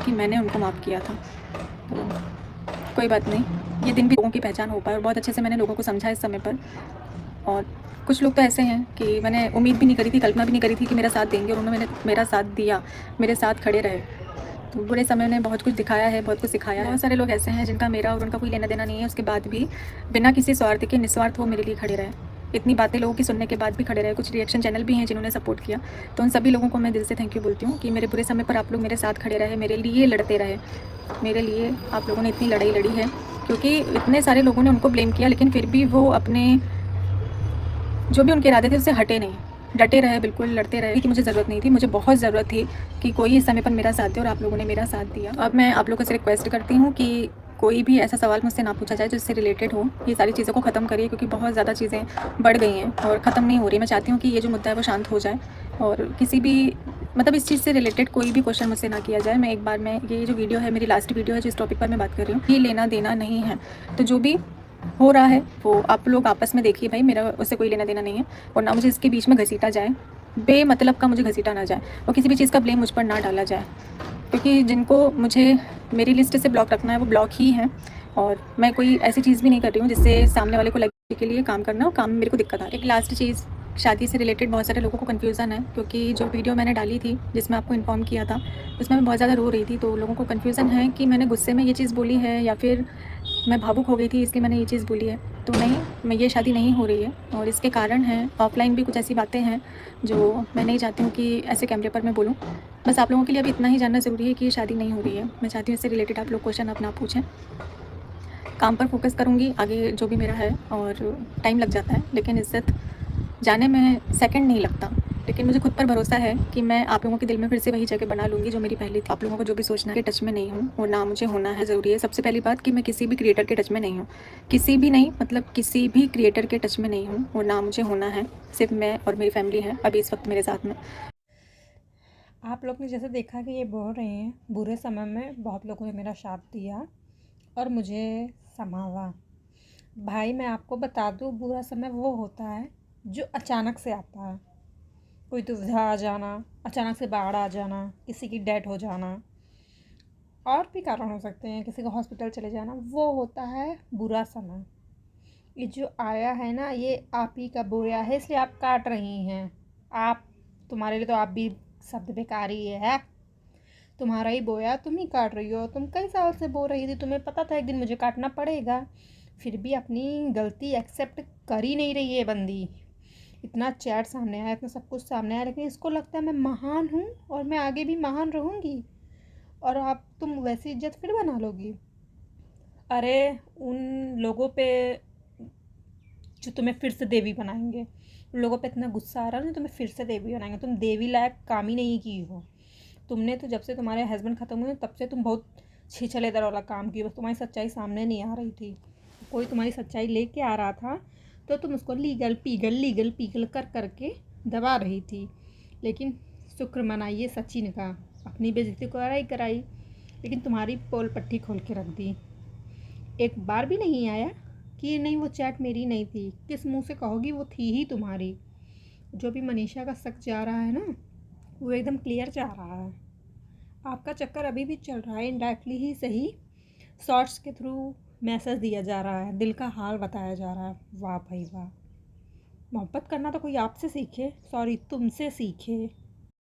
कि मैंने उनको माफ़ किया था। तो कोई बात नहीं, ये दिन भी लोगों की पहचान हो पाए और बहुत अच्छे से मैंने लोगों को समझा इस समय पर। और कुछ लोग तो ऐसे हैं कि मैंने उम्मीद भी नहीं करी थी, कल्पना भी नहीं करी थी कि मेरा साथ देंगे, और उन्होंने मेरा साथ दिया, मेरे साथ खड़े रहे। तो बुरे समय ने बहुत कुछ दिखाया है, बहुत कुछ सिखाया है। बहुत सारे लोग ऐसे हैं जिनका मेरा और उनका कोई लेना देना नहीं है, उसके बाद भी बिना किसी स्वार्थ के निस्वार्थ वो मेरे लिए खड़े रहे। इतनी बातें लोगों की सुनने के बाद भी खड़े रहे। कुछ रिएक्शन चैनल भी हैं जिन्होंने सपोर्ट किया, तो उन सभी लोगों को मैं दिल से थैंक यू बोलती हूँ कि मेरे बुरे समय पर आप लोग मेरे साथ खड़े रहे, मेरे लिए लड़ते रहे। मेरे लिए आप लोगों ने इतनी लड़ाई लड़ी है, क्योंकि इतने सारे लोगों ने उनको ब्लेम किया, लेकिन फिर भी वो अपने जो भी उनके इरादे थे उससे हटे नहीं, डटे रहे, बिल्कुल लड़ते रहे। कि मुझे ज़रूरत नहीं थी, मुझे बहुत ज़रूरत थी कि कोई इस समय पर मेरा साथ दे, और आप लोगों ने मेरा साथ दिया। अब मैं आप लोगों से रिक्वेस्ट करती हूँ कि कोई भी ऐसा सवाल मुझसे ना पूछा जाए जिससे रिलेटेड हो। ये सारी चीज़ों को ख़त्म करिए, क्योंकि बहुत ज़्यादा चीज़ें बढ़ गई हैं और ख़त्म नहीं हो रही। मैं चाहती हूँ कि ये जो मुद्दा है वो शांत हो जाए, और किसी भी मतलब इस चीज़ से रिलेटेड कोई भी क्वेश्चन मुझसे ना किया जाए। मैं एक बार मैं ये जो वीडियो है मेरी लास्ट वीडियो है जिस टॉपिक पर मैं बात कर रही हूँ, ये लेना देना नहीं है। तो जो भी हो रहा है वो आप लोग आपस में देखिए भाई, मेरा उससे कोई लेना देना नहीं है, और ना मुझे इसके बीच में घसीटा जाए, बेमतलब का मुझे घसीटा ना जाए, और किसी भी चीज़ का ब्लेम मुझ पर ना डाला जाए, क्योंकि जिनको मुझे मेरी लिस्ट से ब्लॉक रखना है वो ब्लॉक ही है। और मैं कोई ऐसी चीज़ भी नहीं कर रही हूँ जिससे सामने वाले को लगे के लिए काम करना और काम में मेरे को दिक्कत आ रही है। एक लास्ट चीज़, शादी से रिलेटेड बहुत सारे लोगों को कन्फ्यूज़न है, क्योंकि जो वीडियो मैंने डाली थी जिसमें आपको इन्फॉर्म किया था उसमें मैं बहुत ज़्यादा रो रही थी, तो लोगों को कन्फ्यूज़न है कि मैंने गुस्से में ये चीज़ बोली है या फिर मैं भावुक हो गई थी इसलिए मैंने ये चीज़ बोली है। तो नहीं, मैं ये शादी नहीं हो रही है, और इसके कारण हैं ऑफलाइन भी कुछ ऐसी बातें हैं जो मैं नहीं चाहती हूँ कि ऐसे कैमरे पर मैं बोलूँ। बस आप लोगों के लिए अभी इतना ही जानना ज़रूरी है कि ये शादी नहीं हो रही है। मैं चाहती हूँ इससे रिलेटेड आप लोग क्वेश्चन अपना पूछें। काम पर फोकस करूँगी आगे जो भी मेरा है, और टाइम लग जाता है लेकिन इज़्ज़त जाने में सेकंड नहीं लगता। लेकिन मुझे खुद पर भरोसा है कि मैं आप लोगों के दिल में फिर से वही जगह बना लूँगी जो मेरी पहले थी। आप लोगों को जो भी सोचना है कि टच में नहीं हूँ, और ना मुझे होना है ज़रूरी है। सबसे पहली बात कि मैं किसी भी क्रिएटर के टच में नहीं हूँ, किसी भी नहीं, मतलब किसी भी क्रिएटर के टच में नहीं हूँ, और ना मुझे होना है। सिर्फ मैं और मेरी फैमिली है अभी इस वक्त मेरे साथ में। आप लोग ने जैसे देखा कि ये बोल रहे हैं, बुरे समय में बहुत लोगों ने मेरा साथ दिया और मुझे संभाला। भाई मैं आपको बता दूँ, बुरा समय वो होता है जो अचानक से आता है। कोई दुविधा आ जाना, अचानक से बाढ़ आ जाना, किसी की डेथ हो जाना, और भी कारण हो सकते हैं, किसी का हॉस्पिटल चले जाना, वो होता है बुरा समय। ये जो आया है ना, ये आप ही का बोया है, इसलिए आप काट रही हैं। आप, तुम्हारे लिए तो आप भी शब्द बेकार ही है। तुम्हारा ही बोया, तुम ही काट रही हो। तुम कई साल से बो रही थी, तुम्हें पता था एक दिन मुझे काटना पड़ेगा, फिर भी अपनी गलती एक्सेप्ट कर ही नहीं रही है बंदी। इतना चैट सामने आया, इतना सब कुछ सामने आया, लेकिन इसको लगता है मैं महान हूँ और मैं आगे भी महान रहूँगी, और आप तुम वैसी इज्जत फिर बना लोगी। अरे उन लोगों पे जो तुम्हें फिर से देवी बनाएंगे, उन लोगों पे इतना गुस्सा आ रहा है ना, तुम्हें फिर से देवी बनाएंगे। तुम देवी लायक काम ही नहीं की हो। तुमने तो जब से तुम्हारे हस्बैंड ख़त्म हुए तब से तुम बहुत छिछलेदर वाला काम की, बस तुम्हारी सच्चाई सामने नहीं आ रही थी। कोई तुम्हारी सच्चाई लेके आ रहा था तो तुम उसको लीगल पीगल कर करके दबा रही थी। लेकिन शुक्र मनाइए सचिन का, अपनी बेइज्जती कराई कराई, लेकिन तुम्हारी पोल पट्टी खोल के रख दी। एक बार भी नहीं आया कि नहीं वो चैट मेरी नहीं थी। किस मुंह से कहोगी वो थी ही तुम्हारी। जो भी मनीषा का शक जा रहा है ना, वो एकदम क्लियर जा रहा है। आपका चक्कर अभी भी चल रहा है, इनडायरेक्टली ही सही, शॉर्ट्स के थ्रू मैसेज दिया जा रहा है, दिल का हाल बताया जा रहा है। वाह भाई वाह, मोहब्बत करना तो कोई आपसे सीखे, सॉरी तुमसे सीखे।